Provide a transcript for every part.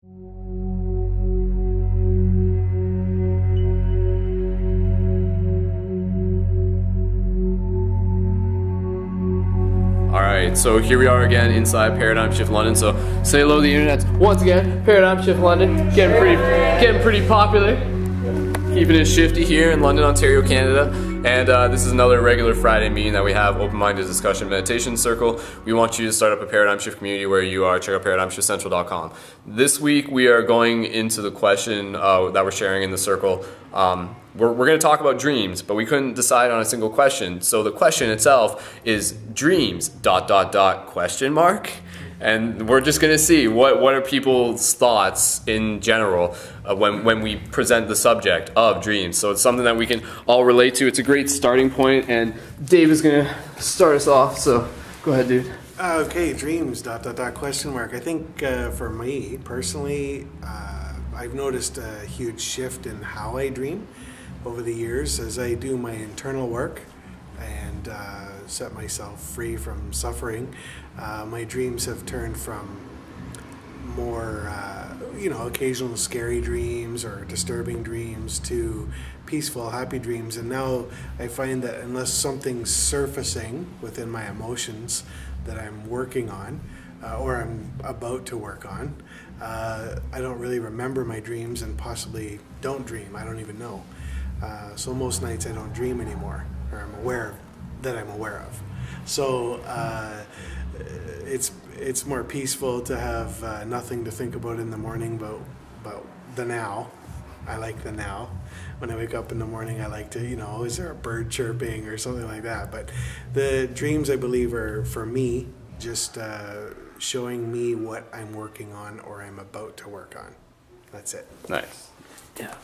Alright, so here we are again inside Paradigm Shift London. So say hello to the internet once again. Paradigm Shift London, getting pretty popular. Keeping it shifty here in London, Ontario, Canada. And this is another regular Friday meeting that we have, open-minded discussion meditation circle. We want you to start up a Paradigm Shift community where you are. Check out ParadigmShiftCentral.com. This week we are going into the question that we're sharing in the circle. We're going to talk about dreams, but we couldn't decide on a single question. So the question itself is dreams, ... question mark. And we're just going to see what are people's thoughts in general when we present the subject of dreams. So it's something that we can all relate to. It's a great starting point, and Dave is going to start us off. So go ahead, dude. Okay, dreams, ... question mark. I think for me personally, I've noticed a huge shift in how I dream over the years as I do my internal work and set myself free from suffering. My dreams have turned from more, occasional scary dreams or disturbing dreams to peaceful, happy dreams. And now I find that unless something's surfacing within my emotions that I'm working on or I'm about to work on, I don't really remember my dreams and possibly don't dream. I don't even know. So most nights I don't dream anymore, or I'm aware that I'm aware of. So it's more peaceful to have nothing to think about in the morning about the now. I like the now. When I wake up in the morning, I like to, is there a bird chirping or something like that? But the dreams, I believe, are for me just showing me what I'm working on or I'm about to work on. That's it. Nice. Yeah.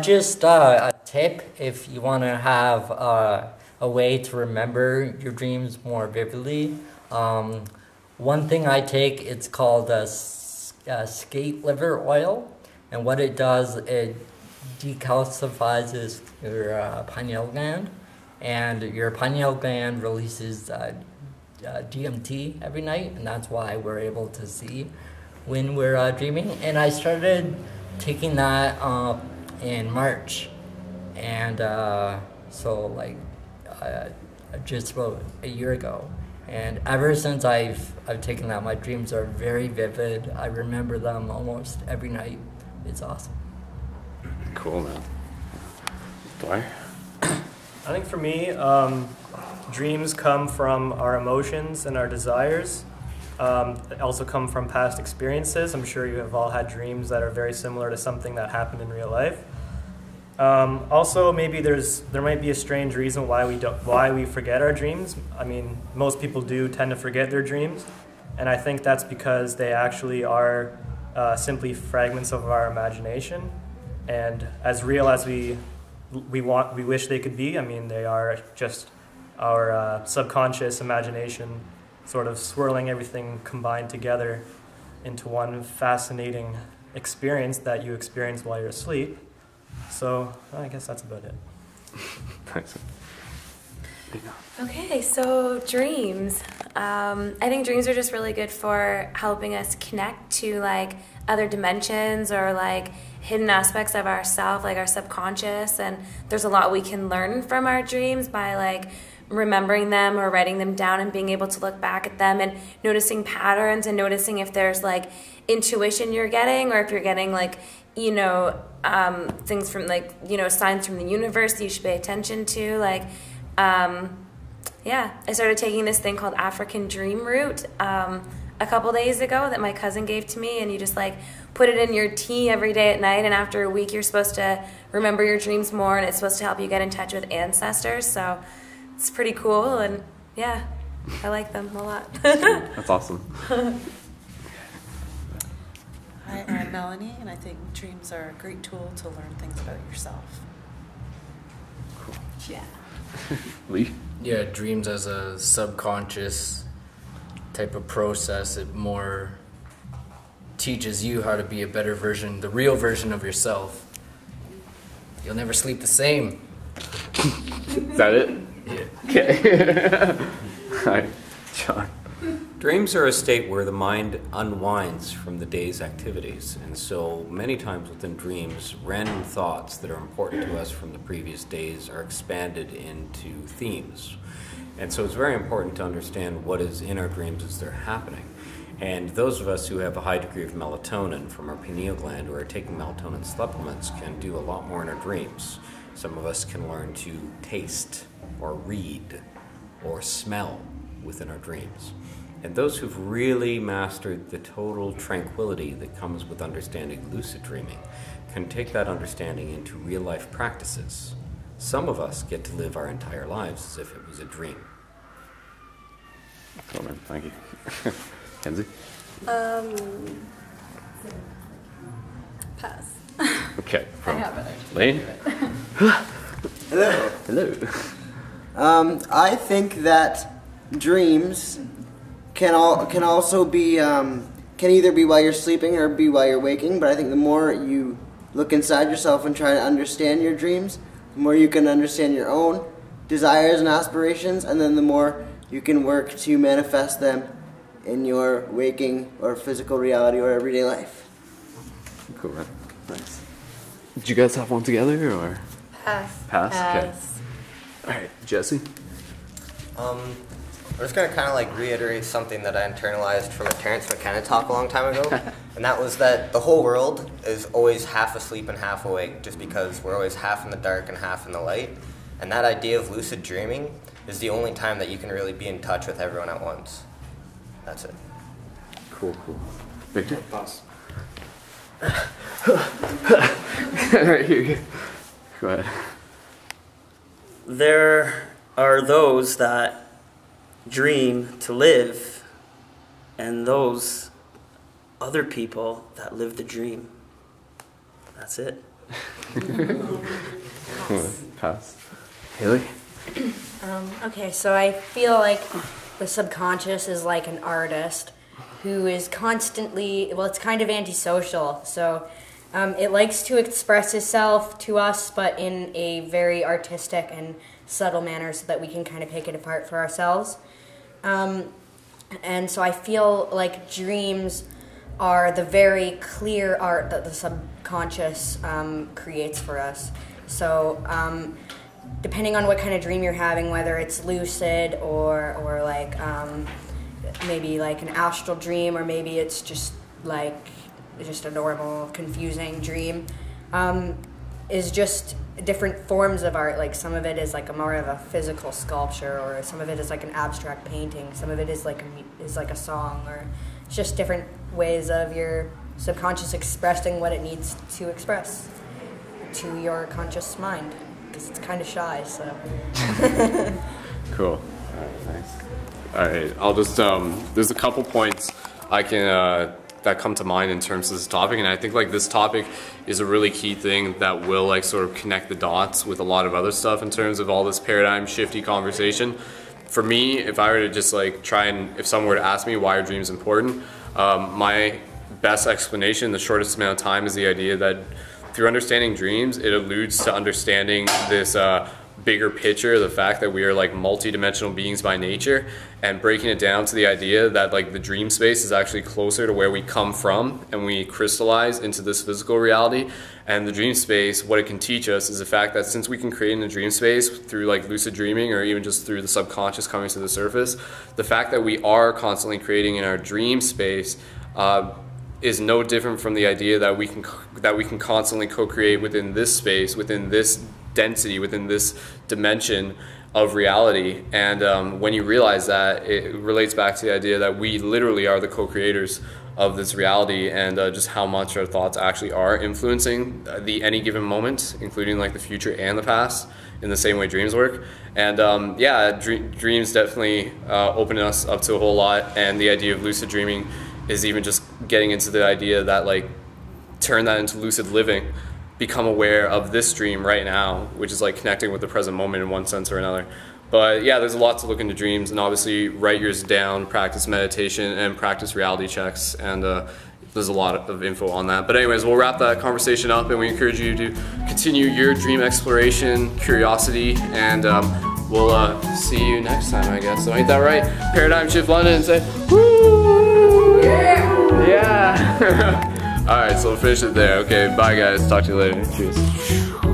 Just a tip if you want to have a way to remember your dreams more vividly. One thing I take, it's called skate liver oil, and what it does, it decalcifies your pineal gland, and your pineal gland releases DMT every night, and that's why we're able to see when we're dreaming. And I started taking that in March, and so like just about a year ago, and ever since I've taken that, my dreams are very vivid. I remember them almost every night. It's awesome. Cool, man. Dwyer? I think for me, dreams come from our emotions and our desires. They also come from past experiences. I'm sure you have all had dreams that are very similar to something that happened in real life. Also, maybe there might be a strange reason why we forget our dreams. I mean, most people do tend to forget their dreams, and I think that's because they actually are simply fragments of our imagination, and as real as we wish they could be. I mean, they are just our subconscious imagination sort of swirling everything combined together into one fascinating experience that you experience while you're asleep. So I guess that's about it. Thanks. Okay, so dreams. I think dreams are just really good for helping us connect to like other dimensions or like hidden aspects of ourself, like our subconscious. And there's a lot we can learn from our dreams by like remembering them or writing them down and being able to look back at them and noticing patterns and noticing if there's like intuition you're getting or if you're getting like, things from like, signs from the universe that you should pay attention to. Like, I started taking this thing called African Dream Root a couple days ago that my cousin gave to me, and you just like put it in your tea every day at night, and after a week you're supposed to remember your dreams more, and it's supposed to help you get in touch with ancestors. So it's pretty cool, and yeah, I like them a lot. That's awesome. Hi, I'm Melanie, and I think dreams are a great tool to learn things about yourself. Cool. Yeah. Lee? Yeah, dreams as a subconscious type of process. It more teaches you how to be a better version, the real version of yourself. You'll never sleep the same. Is that it? Yeah. Okay. All right, John. Dreams are a state where the mind unwinds from the day's activities, and so many times within dreams, random thoughts that are important to us from the previous days are expanded into themes. And so it's very important to understand what is in our dreams as they're happening. And those of us who have a high degree of melatonin from our pineal gland or are taking melatonin supplements can do a lot more in our dreams. Some of us can learn to taste or read or smell within our dreams. And those who've really mastered the total tranquility that comes with understanding lucid dreaming can take that understanding into real life practices. Some of us get to live our entire lives as if it was a dream. Cool, man. Thank you. Kenzie? Pass. Okay. I have it. Lane? Hello. Hello. I think that dreams can also be can either be while you're sleeping or be while you're waking. But I think the more you look inside yourself and try to understand your dreams, the more you can understand your own desires and aspirations, and then the more you can work to manifest them in your waking or physical reality or everyday life. Cool, man. Nice. Did you guys have one together or? Pass. Pass? Pass. Okay. Alright, Jesse? I'm just going to kind of like reiterate something that I internalized from a Terrence McKenna talk a long time ago, and that was that the whole world is always half asleep and half awake just because we're always half in the dark and half in the light. And that idea of lucid dreaming is the only time that you can really be in touch with everyone at once. That's it. Cool. Victor? Pass. Alright, here. Go ahead. There are those that dream to live, and those other people that live the dream. That's it. Pass. Haley? Okay, so I feel like the subconscious is like an artist who is constantly, well, it's kind of antisocial. So it likes to express itself to us, but in a very artistic and subtle manner so that we can kind of pick it apart for ourselves. And so I feel like dreams are the very clear art that the subconscious creates for us. So depending on what kind of dream you're having, whether it's lucid or like maybe like an astral dream, or maybe it's just a normal confusing dream, is just different forms of art. Like some of it is like a more of a physical sculpture, or some of it is like an abstract painting, some of it is like a song, or it's just different ways of your subconscious expressing what it needs to express to your conscious mind, because it's kind of shy, so. Cool. Alright, nice. Alright, I'll just, there's a couple points I can, that come to mind in terms of this topic, and I think like this topic is a really key thing that will like sort of connect the dots with a lot of other stuff in terms of all this paradigm shifty conversation. For me, if I were to just like try and, if someone were to ask me why are dreams important, my best explanation in the shortest amount of time is the idea that through understanding dreams, it alludes to understanding this bigger picture, the fact that we are like multi-dimensional beings by nature, and breaking it down to the idea that like the dream space is actually closer to where we come from and we crystallize into this physical reality. And the dream space, what it can teach us is the fact that since we can create in the dream space through like lucid dreaming or even just through the subconscious coming to the surface, the fact that we are constantly creating in our dream space is no different from the idea that we can constantly co-create within this space, within this density, within this dimension of reality. And when you realize that, it relates back to the idea that we literally are the co-creators of this reality, and just how much our thoughts actually are influencing the any given moment, including like the future and the past, in the same way dreams work. And yeah, dreams definitely open us up to a whole lot, and the idea of lucid dreaming is even just getting into the idea that like turn that into lucid living, become aware of this dream right now, which is like connecting with the present moment in one sense or another. But yeah, there's a lot to look into dreams, and obviously write yours down, practice meditation, and practice reality checks, and there's a lot of info on that. But anyways, we'll wrap that conversation up, and we encourage you to continue your dream exploration, curiosity, and we'll see you next time, I guess. So ain't that right? Paradigm Shift London, say woo! Alright, so we'll finish it there. Okay, bye guys. Talk to you later. Cheers.